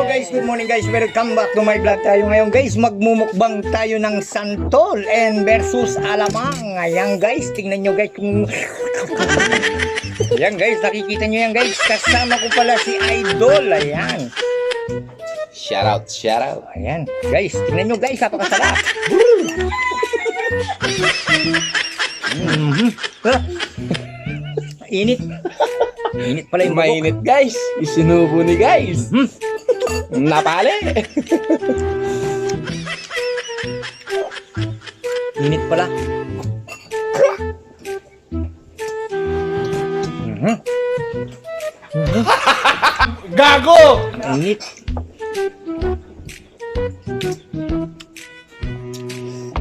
Hello guys, good morning guys. Welcome back to my vlog. Tayo ngayon guys, magmumukbang tayo ng santol and versus alamang. Ayan guys, tingnan nyo guys kung... Ayan guys, nakikita nyo yan guys. Kasama ko pala si Idol. Ayan. Shout out, shout out. Ayan guys, tingnan nyo guys, napakasarap. Init. Init pala yung bubok. Mainit guys. Isinubo ni guys. Napali. Init pala. Gago! Init.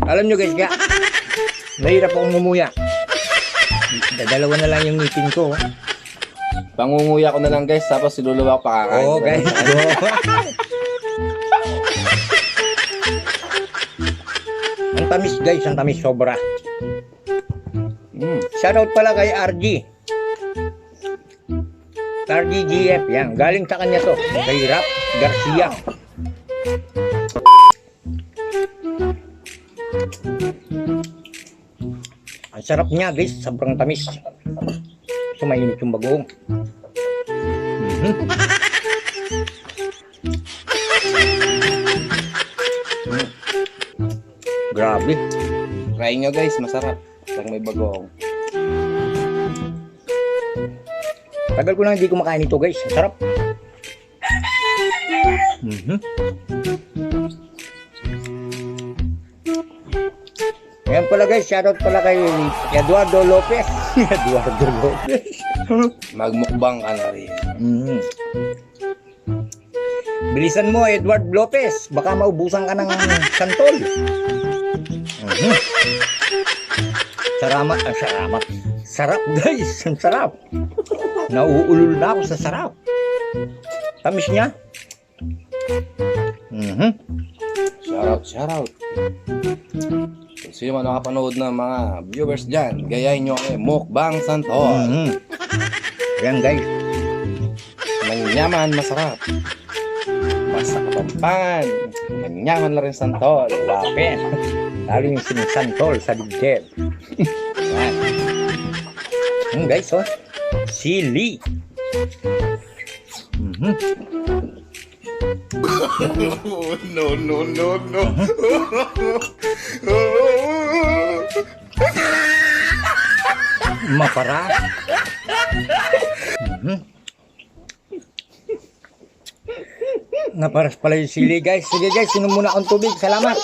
Alam nyo guys, kaya nahirap akong ngumuya. Dalawa na lang yung ngipin ko. Pangunguya ko na lang guys, tapos siluluwa ko pakakain. Oo guys, go. Ang tamis guys, ang tamis sobra. Shoutout pala kay RG. RG GF, yan. Galing sa kanya to. Kay Rap Garcia. Ang sarap niya guys, sobrang tamis. So mainit yung bagoong. Grabe. Try nyo guys, masarap. Lang may bagong. Tagal ko na hindi kumakain ito guys. Ang sarap. Ayan pala guys, shoutout pala kay Eduardo Lopez. Eduardo Lopez. Magmukbang ka na rin. Bilisan mo Edward Lopez. Baka maubusan ka ng santol. Saramat. Saramat. Sarap guys. Ang sarap. Nauulol na ako sa sarap. Tamis niya. Shout out, shout out. Kung sino man nakapanood ng mga viewers dyan, gayahin nyo kami, mukbang santol. Ayan guys. Manyaman, masarap. Basta kapampangan. Manyaman na rin santol. Lapin. Lalo yung sinisantol sa digdeb. Ayan guys, oh. Sili. No, no, no, no. Mapara. Naparas pala yung sili guys. Sige guys, sinom muna akong tubig. Salamat.